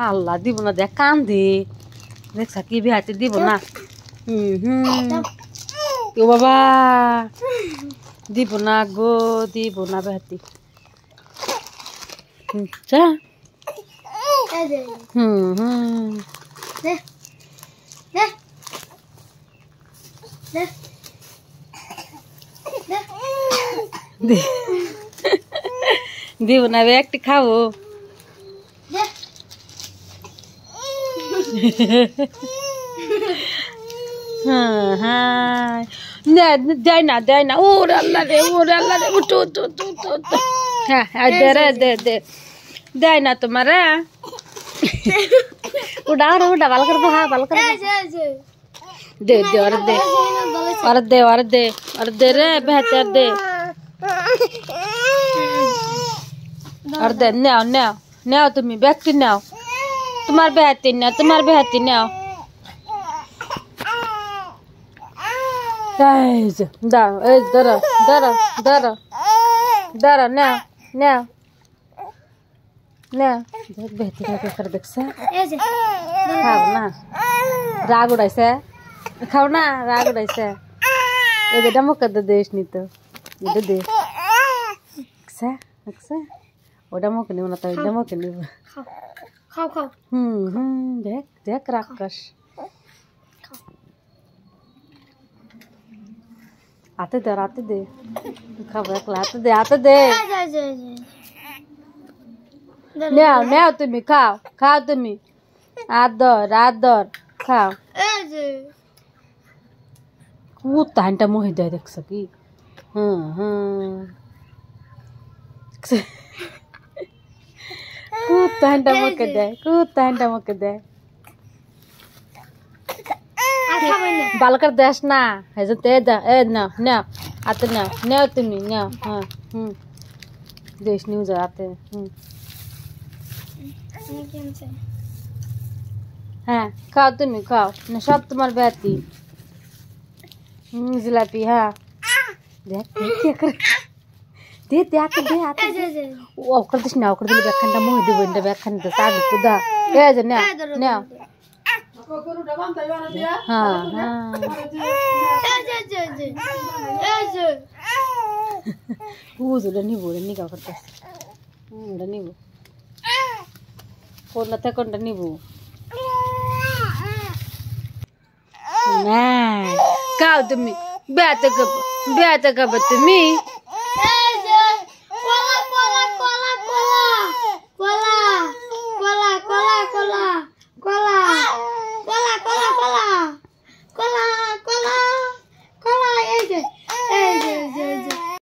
আল্লাহ দিব না দেখ কান্দি দেখছা কি বিহাতে দিব না ও বাবা দিব না গো দিব না বিহাতি চা দিব না একটি খাবো দেয় না ওর আল্লাহ রে উঠো হ্যাঁ দে রে দে দেয় না তোমার উঠা ভালো করে ভালো করে দে দে রে বেহतर দে और दे नाओ तुम्हें बैठती नाओ तुम्हार बेहती नाओ दर नाओ बेहती कर देख खाओ ना राग उड़ाइसे खाओ ना राग उड़ाइसे ये डमक दे देश नहीं तो ये दे ওটা মুখে নিব না তাই মুখে নিব খাও দেখ রাক্ষস হাতে দে খাবো একলা হাতে দে নাও তুমি খাও তুমি আদর খাও কুত্তানটা মোহে দেয় দেখছো কি কুত্তানটা মুখে দেয় ভালো করে দেশ না নাও আতে নাও তুমি নাও দেশ নিউ যা আতে হ্যাঁ খাও তুমি খাও না সব তোমার ব্যাতি জিলাপি হ্যাঁ দেখ दे आके ओ कर दिस ना कर दिले बेखंडा मोह देबो इंदा बेखंडा साग कुदा ए जे ना हां ऊजुले नि का करते उडा निबो कोनते कोनटा निबो ना काव तुमी बेत गब तुमी कोला